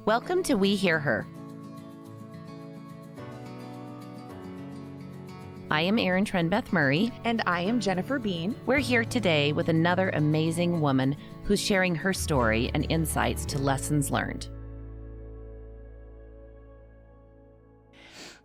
Welcome to We Hear Her. I am Erin Trenbeth Murray. And I am Jennifer Bean. We're here today with another amazing woman who's sharing her story and insights to lessons learned.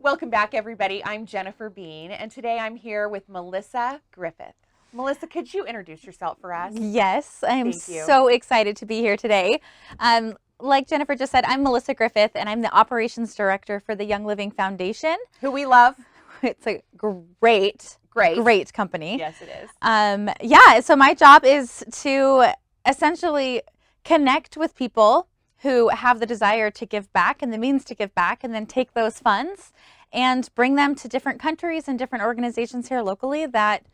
Welcome back, everybody. I'm Jennifer Bean, and today I'm here with Melisa Griffith. Melissa, could you introduce yourself for us? Yes, I'm so excited to be here today. Like Jennifer just said, I'm Melisa Griffith, and I'm the operations director for the Young Living Foundation. Who we love. It's a great company. Yes, it is. So my job is to essentially connect with people who have the desire to give back and the means to give back, and then take those funds and bring them to different countries and different organizations here locally that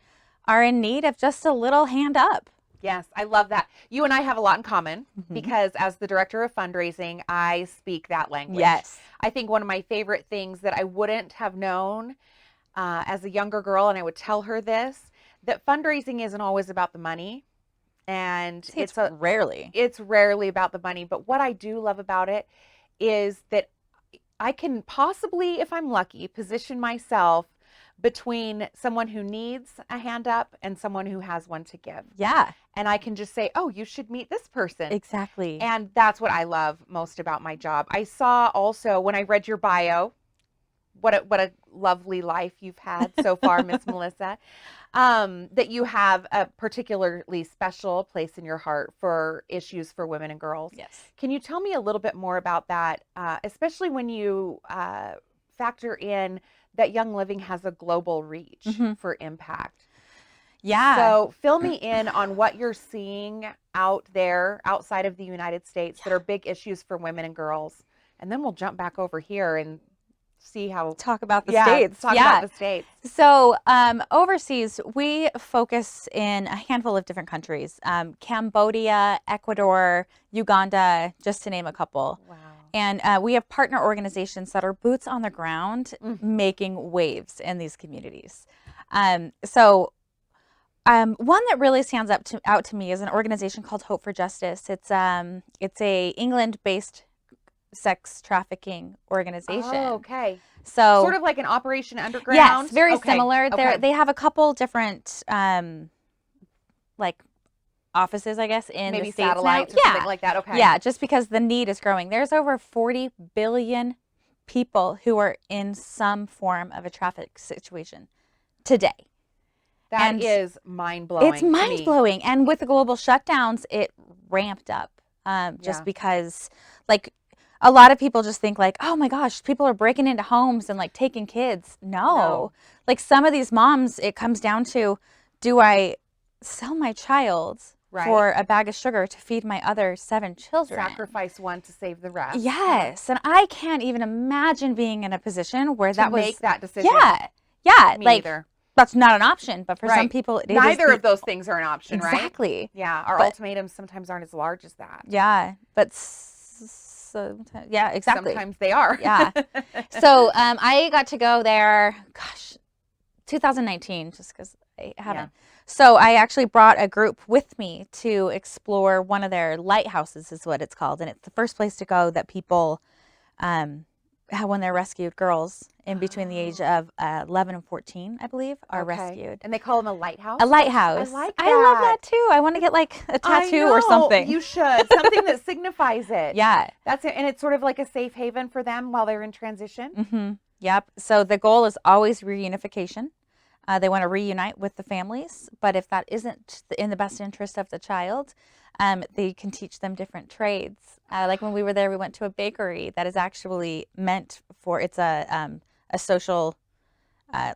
are in need of just a little hand up. Yes, I love that. You and I have a lot in common because as the director of fundraising, I speak that language. Yes. I think one of my favorite things that I wouldn't have known as a younger girl, and I would tell her this, that fundraising isn't always about the money. And it's rarely about the money. But what I do love about it is that I can possibly, if I'm lucky, position myself between someone who needs a hand up and someone who has one to give. Yeah. And I can just say, oh, you should meet this person. Exactly. And that's what I love most about my job. I saw also when I read your bio, what a lovely life you've had so far, Miss Melisa, that you have a particularly special place in your heart for issues for women and girls. Yes. Can you tell me a little bit more about that, especially when you factor in that Young Living has a global reach for impact? Yeah. So fill me in on what you're seeing out there outside of the United States that are big issues for women and girls. And then we'll jump back over here and see how talk about the States. Talk about the States. So overseas, we focus in a handful of different countries, Cambodia, Ecuador, Uganda, just to name a couple. Wow. And we have partner organizations that are boots on the ground making waves in these communities. One that really stands out to me is an organization called Hope for Justice. It's a England-based sex trafficking organization. Oh, okay. So sort of like an Operation Underground? Yes, very similar. Okay. They have a couple different like offices, I guess, in maybe the States satellites now. or something like that. Okay. Yeah, just because the need is growing. There's over 40 billion people who are in some form of a traffic situation today. That is mind-blowing. It's mind-blowing. And with the global shutdowns, it ramped up just because, like, a lot of people just think like, oh my gosh, people are breaking into homes and like taking kids. No. Like some of these moms, it comes down to, do I sell my child for a bag of sugar to feed my other 7 children? Sacrifice one to save the rest. Yes. And I can't even imagine being in a position where that was. Make that decision. Yeah. Me like, either. That's not an option, but for some people, it is. Neither of those things are an option, right? Exactly. Yeah. Our ultimatums sometimes aren't as large as that. Yeah. But yeah, exactly. Sometimes they are. Yeah. So I got to go there, 2019, just because I haven't. Yeah. So I actually brought a group with me to explore one of their lighthouses, is what it's called. And it's the first place to go that people, when they're rescued, girls in between the age of 11 and 14, I believe, are rescued. And they call them a lighthouse? A lighthouse. I like that. I love that too. I want to get like a tattoo or something. You should. Something that signifies it. Yeah. That's it. And it's sort of like a safe haven for them while they're in transition. Mm-hmm. Yep. So the goal is always reunification. They want to reunite with the families, but if that isn't in the best interest of the child, they can teach them different trades. Like when we were there, we went to a bakery that is actually meant for, it's a social, I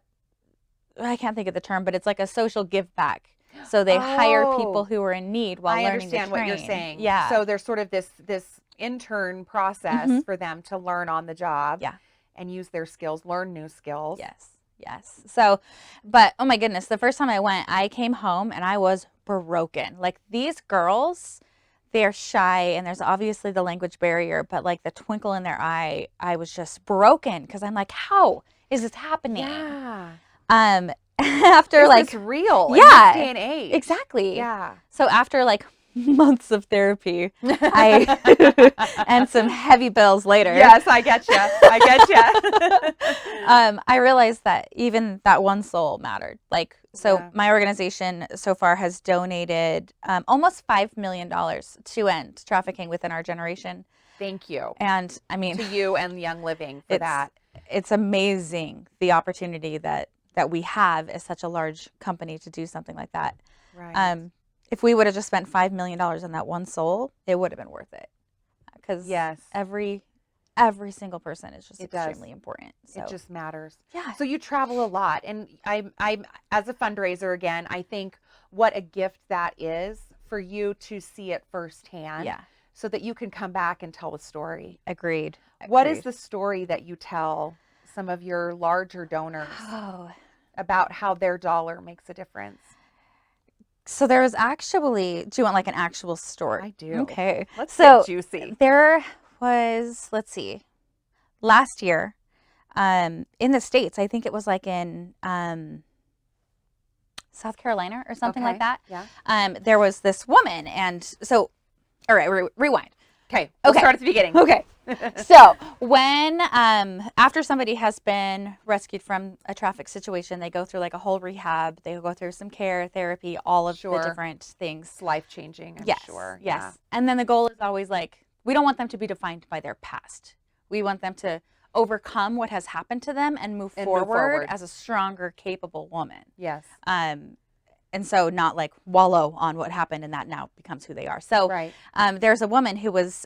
can't think of the term, but it's like a social give back. So they hire people who are in need while learning the trade. I understand what you're saying. Yeah. So there's sort of this intern process for them to learn on the job. Yeah. And use their skills, learn new skills. Yes. So, but oh my goodness, the first time I went, I came home and I was broken. Like these girls, they're shy and there's obviously the language barrier, but like the twinkle in their eye, I was just broken because I'm like, how is this happening? Yeah. After Is like this real? Yeah. In this day and age. Exactly. Yeah. So after like months of therapy, and some heavy bills later. Yes, I get you. I get you. I realized that even that one soul mattered. Like, so Yeah. my organization so far has donated almost $5 million to end trafficking within our generation. Thank you And I mean, to you and Young Living for that. it's amazing the opportunity that we have as such a large company to do something like that. Right. If we would have just spent $5 million on that one soul, it would have been worth it. Because Yes. every single person is just extremely important. So It just matters. yeah. So you travel a lot, and I'm as a fundraiser again, I think what a gift that is for you to see it firsthand. Yeah. So that you can come back and tell a story. Agreed. What is the story that you tell some of your larger donors about how their dollar makes a difference? So there was actually, do you want like an actual story? I do. Okay. Let's So get juicy. there was, let's see, last year in the States, I think it was like in South Carolina or something like that. Yeah. There was this woman, and so, all right, rewind. Okay. We'll start at the beginning. Okay. So when, after somebody has been rescued from a traffic situation, they go through like a whole rehab, they go through some care, therapy, all of the different things. It's life-changing, I'm sure. Yes. Yeah. And then the goal is always like, we don't want them to be defined by their past. We want them to overcome what has happened to them and move forward as a stronger, capable woman. Yes. And so not like wallow on what happened and that now becomes who they are. So Right. There's a woman who was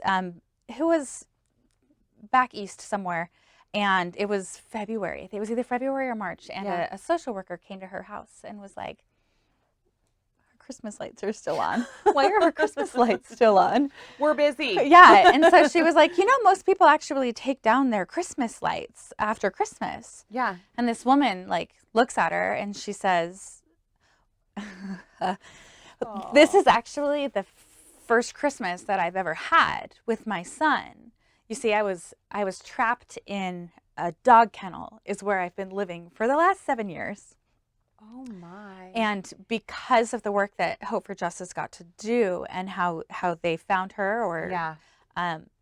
back east somewhere, and it was February. It was either February or March, and a social worker came to her house and was like, "Her Christmas lights are still on. Why are her Christmas lights still on? We're busy." Yeah, and so she was like, most people actually take down their Christmas lights after Christmas. Yeah. And this woman like looks at her and she says, "This is actually the first Christmas that I've ever had with my son. You see, I was trapped in a dog kennel is where I've been living for the last 7 years. Oh my. And because of the work that Hope for Justice got to do and how they found her, or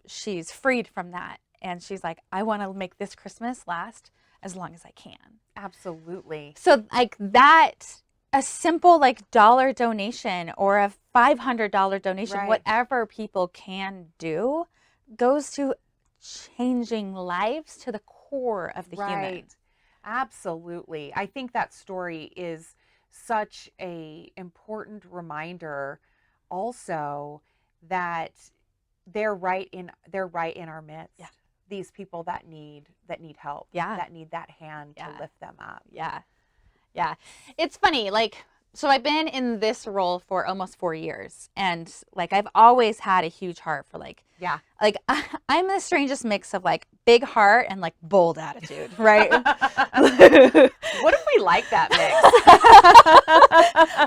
she's freed from that. And she's like, I want to make this Christmas last as long as I can." Absolutely. So like that, a simple like dollar donation or a $500 donation, Right. whatever people can do, goes to changing lives to the core of the human. Absolutely. I think that story is such a important reminder also that they're right in our midst. Yeah. These people that need help. Yeah. That need that hand to lift them up. Yeah. Yeah. It's funny, like, so I've been in this role for almost 4 years, and like I've always had a huge heart for like I'm the strangest mix of like big heart and like bold attitude, right? What if we like that mix?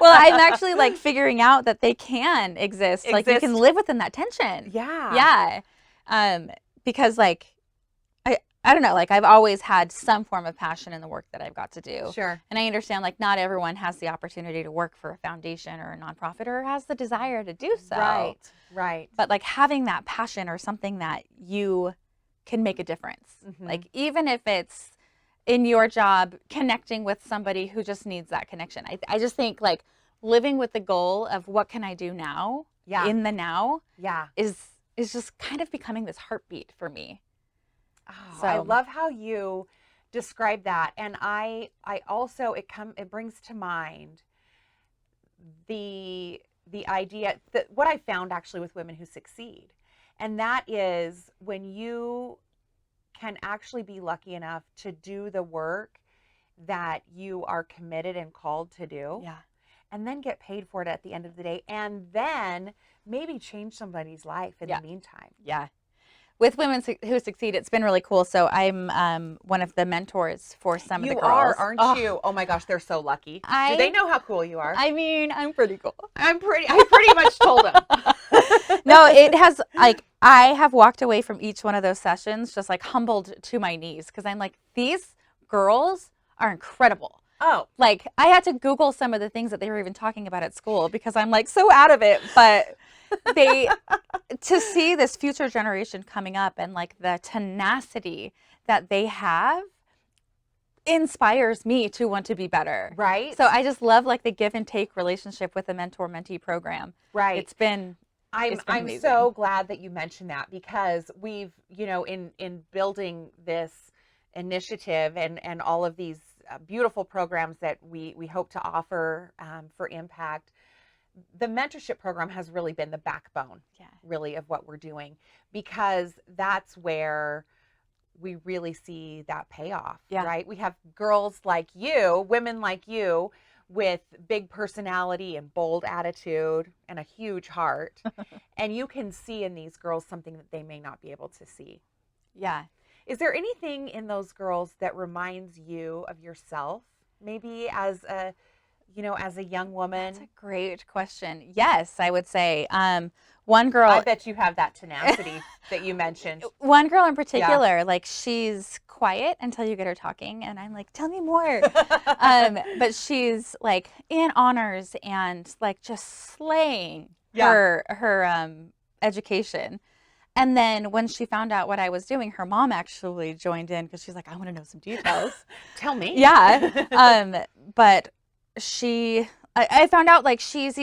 Well, I'm actually like figuring out that they can exist. Like you can live within that tension. Yeah. Yeah. Because like I don't know, like I've always had some form of passion in the work that I've got to do. Sure. And I understand like not everyone has the opportunity to work for a foundation or a nonprofit or has the desire to do so. Right. But like having that passion or something that you can make a difference. Mm-hmm. Like even if it's in your job connecting with somebody who just needs that connection. I just think like living with the goal of what can I do now in the now is just kind of becoming this heartbeat for me. Oh, So I love how you describe that, and I also it brings to mind the idea that what I found actually with women who succeed, and that is when you can actually be lucky enough to do the work that you are committed and called to do, and then get paid for it at the end of the day, and then maybe change somebody's life in the meantime. Yeah. With Women Who Succeed, it's been really cool. So I'm one of the mentors for some of the girls. You are, aren't you? Oh my gosh, they're so lucky. Do they know how cool you are? I mean, I'm pretty cool. I pretty much told them. No, it has, like, I have walked away from each one of those sessions just like humbled to my knees because I'm like, these girls are incredible. Oh, Like, I had to Google some of the things that they were even talking about at school because I'm like so out of it. But they, to see this future generation coming up and like the tenacity that they have inspires me to want to be better. right. So I just love like the give and take relationship with the mentor-mentee program. Right. It's been I'm amazing. so glad that you mentioned that, because we've, in building this initiative and all of these beautiful programs that we hope to offer for impact, the mentorship program has really been the backbone, really, of what we're doing, because that's where we really see that payoff, right? We have girls like you, women like you, with big personality and bold attitude and a huge heart. And you can see in these girls something that they may not be able to see. Yeah. Is there anything in those girls that reminds you of yourself, maybe as a young woman? That's a great question. Yes, I would say. One girl. I bet you have that tenacity that you mentioned. One girl in particular, like she's quiet until you get her talking, and I'm like, tell me more. But she's like in honors and like just slaying her education. And then when she found out what I was doing, her mom actually joined in because she's like, I want to know some details. Tell me. Yeah. But I found out like she's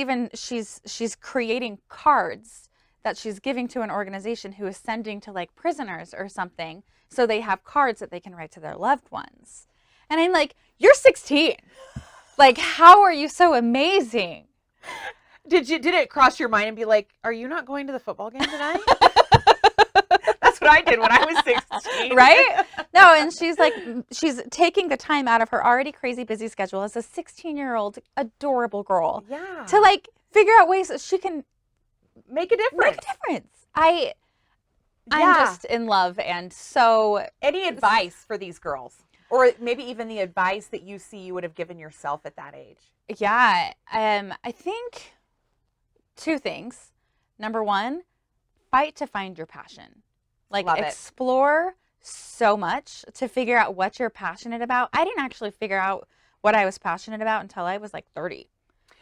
creating cards that she's giving to an organization who is sending to like prisoners or something. So they have cards that they can write to their loved ones. And I'm like, you're 16. Like, how are you so amazing? Did it cross your mind and be like, are you not going to the football game tonight? That's what I did when I was 16. Right? No, and she's like, she's taking the time out of her already crazy busy schedule as a 16-year-old adorable girl to like figure out ways that she can make a difference. I'm just in love. And so any advice for these girls, or maybe even the advice that you see you would have given yourself at that age? Yeah. I think 2 things. Number 1, fight to find your passion. Like, explore so much to figure out what you're passionate about. I didn't actually figure out what I was passionate about until I was like 30.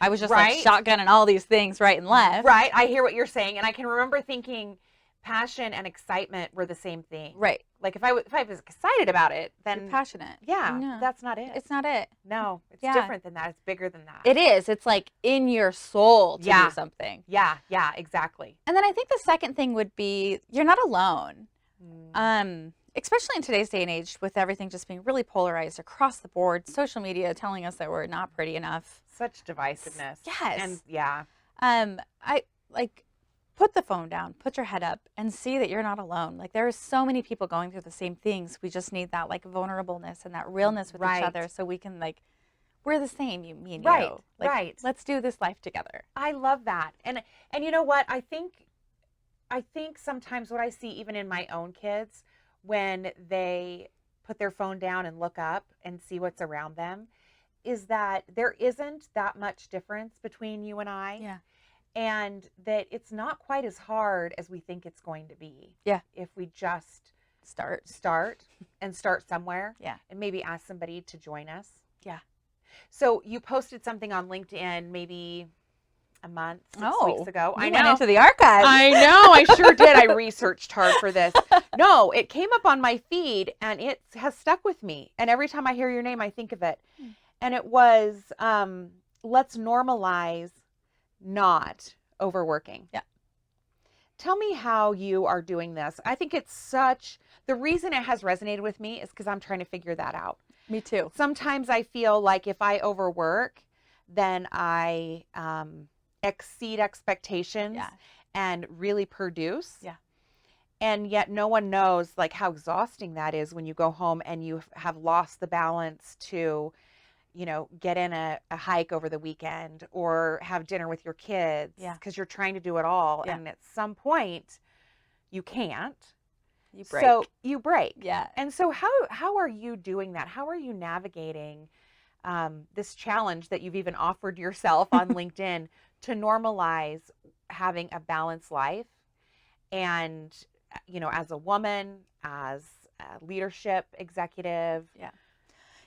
I was just like shotgunning all these things right and left. Right. I hear what you're saying. And I can remember thinking passion and excitement were the same thing. Right. Like if I was excited about it, then you're passionate. Yeah. No, that's not it. It's not it. No, it's different than that. It's bigger than that. It is. It's like in your soul to do something. Yeah. Yeah, exactly. And then I think the second thing would be you're not alone. Especially in today's day and age with everything just being really polarized across the board, social media telling us that we're not pretty enough. Such divisiveness. Yes. And yeah. I like put the phone down, put your head up and see that you're not alone. Like there are so many people going through the same things. We just need that like vulnerableness and that realness with each other so we can like, we're the same, me and you. Like, let's do this life together. I love that. And you know what? I think sometimes what I see even in my own kids, when they put their phone down and look up and see what's around them, is that there isn't that much difference between you and I. Yeah. And that it's not quite as hard as we think it's going to be. Yeah. If we just start somewhere. Yeah. And maybe ask somebody to join us. Yeah. So you posted something on LinkedIn maybe a month, 6 weeks ago. I went into the archives. I know. I sure did. I researched hard for this. No, it came up on my feed and it has stuck with me. And every time I hear your name, I think of it. And it was, let's normalize not overworking. Yeah. Tell me how you are doing this. I think it's the reason it has resonated with me is because I'm trying to figure that out. Me too. Sometimes I feel like if I overwork, then I exceed expectations and really produce. Yeah. And yet no one knows like how exhausting that is when you go home and you have lost the balance to, get in a hike over the weekend or have dinner with your kids because you're trying to do it all. Yeah. And at some point you can't. You break. So you break. Yeah. And so how are you doing that? How are you navigating this challenge that you've even offered yourself on LinkedIn to normalize having a balanced life and, as a woman, as a leadership executive? Yeah.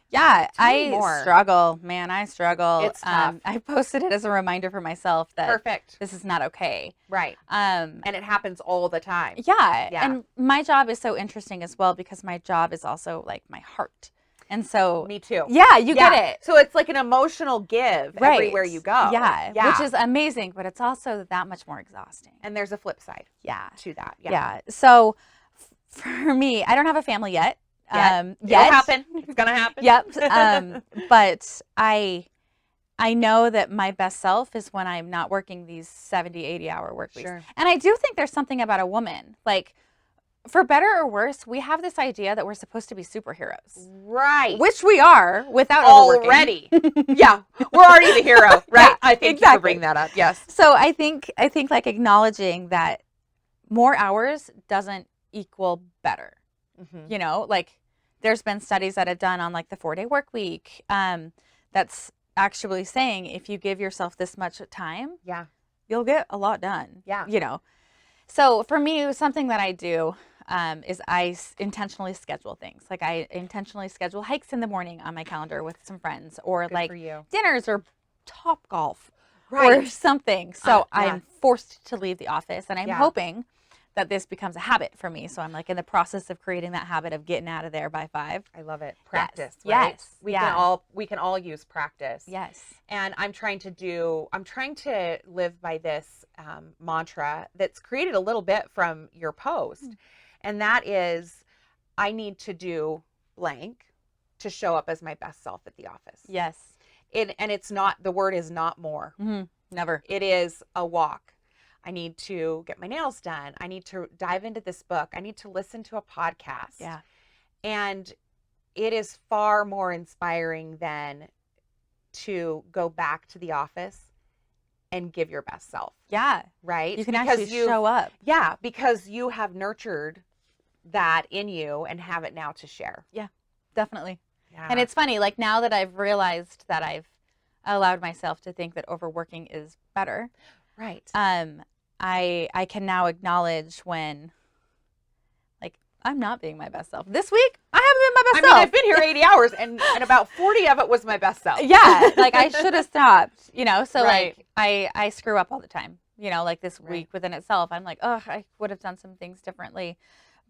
Yeah, Tell me I more. struggle, man. I struggle. It's tough. I posted it as a reminder for myself that Perfect. this is not okay. Right. Um, And it happens all the time. yeah, Yeah. and my job is so interesting as well because my job is also like my heart. And so, Me too. yeah, you Yeah. get it. So it's like an emotional give Right. everywhere you go. Yeah, which is amazing, but it's also that much more exhausting. And there's a flip side Yeah. to that. Yeah. So for me, I don't have a family yet. It'll happen. It's going to happen. Yep. But I know that my best self is when I'm not working these 70, 80-hour work weeks. Sure. And I do think there's something about a woman, like, for better or worse, we have this idea that we're supposed to be superheroes. Right. Which we are without overworking. Already. Yeah. We're already the hero, right? Yeah, I think you exactly. could bring that up. Yes. So I think like acknowledging that more hours doesn't equal better. Mm-hmm. You know, like there's been studies that have done on like the 4-day work week. That's actually saying if you give yourself this much time, Yeah. you'll get a lot done. Yeah. You know, so for me, something that I do is I intentionally schedule things. Like I intentionally schedule hikes in the morning on my calendar with some friends, or Good like for you. dinners or Top Golf or Right. something. So Yeah. I'm forced to leave the office, and I'm Yeah. hoping that this becomes a habit for me. So I'm like in the process of creating that habit of getting out of there by 5. I love it. Practice. Yes. Right? Yes. We Yeah. can all use practice. Yes. And I'm trying to live by this mantra that's created a little bit from your post. And that is, I need to do blank to show up as my best self at the office. Yes. And it's not, the word is not more. Mm-hmm. Never. It is a walk. I need to get my nails done. I need to dive into this book. I need to listen to a podcast. Yeah. And it is far more inspiring than to go back to the office and give your best self. Yeah. Right? You can actually show up. Yeah, because you have nurtured that in you and have it now to share. Yeah, definitely. Yeah. And it's funny, like now that I've realized that I've allowed myself to think that overworking is better. Right. I can now acknowledge when, like, I'm not being my best self. This week, I haven't been my best self. I've been here 80 hours and about 40 of it was my best self. Yeah, like I should have stopped, you know? So Right. like I screw up all the time, you know, like this Right. week within itself. I'm like, oh, I would have done some things differently.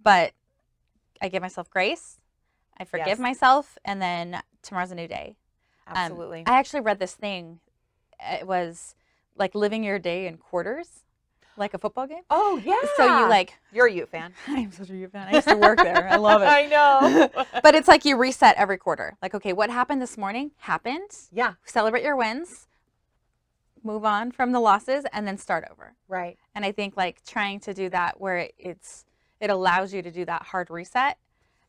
But I give myself grace. I forgive Yes. myself. And then tomorrow's a new day. Absolutely. I actually read this thing. It was like living your day in quarters, like a football game. Oh, yeah. So you like, You're a Ute fan. I'm such a Ute fan. I used to work there. I love it. I know. But it's like you reset every quarter. Like, okay, what happened this morning happened. Yeah. Celebrate your wins, move on from the losses, and then start over. Right. And I think like trying to do that where it allows you to do that hard reset.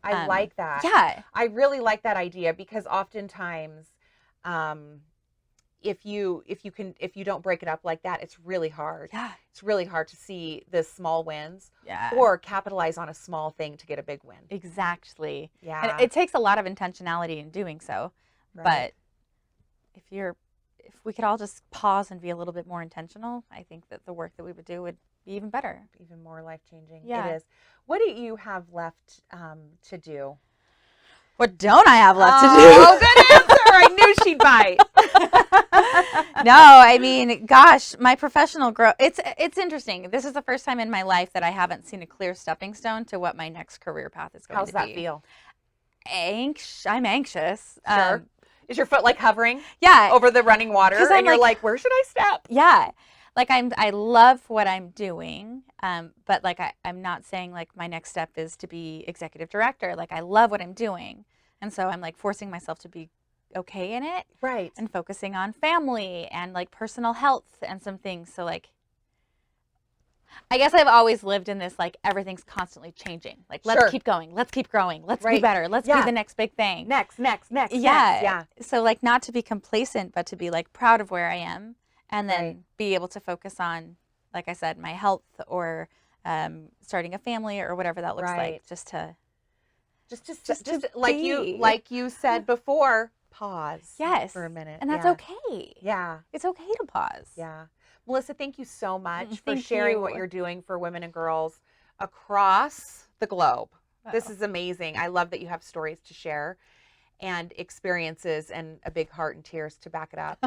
I like that. Yeah. I really like that idea because oftentimes, if you don't break it up like that, it's really hard. Yeah. It's really hard to see the small wins Yeah. or capitalize on a small thing to get a big win. Exactly. Yeah. And it takes a lot of intentionality in doing so. Right. But if we could all just pause and be a little bit more intentional, I think that the work that we would do would be even better. Even more life-changing. Yeah. It is. What do you have left to do? What don't I have left to do? Oh, good answer. I knew she'd bite. No, I mean, gosh, my professional growth, it's interesting. This is the first time in my life that I haven't seen a clear stepping stone to what my next career path is going How's to that be. feel? I'm anxious. Sure. Is your foot like hovering Yeah. over the running water? 'Cause And I'm you're like- like, where should I step? Yeah. Like I love what I'm doing. But like I'm not saying like my next step is to be executive director. Like I love what I'm doing. And so I'm like forcing myself to be okay in it Right. and focusing on family and like personal health and some things. So like I guess I've always lived in this like everything's constantly changing. Like let's Sure. keep going. Let's keep growing. Let's be Right. better. Let's Yeah. be the next big thing. Next. Yeah. Next. Yeah. So like not to be complacent, but to be like proud of where I am and then Right. be able to focus on, like I said, my health or starting a family or whatever that looks Right. like, just to Just like be. you said before, pause. yes For a minute. and that's Yeah. okay. Yeah. It's okay to pause. Yeah. Melissa, thank you so much for Thank sharing what you. you're doing for women and girls across the globe. This Oh. is amazing. I love that you have stories to share. and experiences and a big heart and tears to back it up.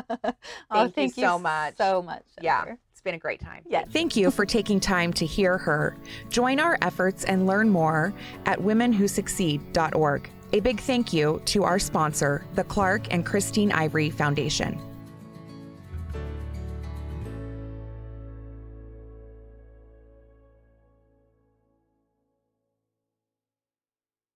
Thank you so much. So much. Yeah, Jennifer. it's been a great time. Yes. Thank you for taking time to hear her. Join our efforts and learn more at womenwhosucceed.org. A big thank you to our sponsor, the Clark and Christine Ivory Foundation.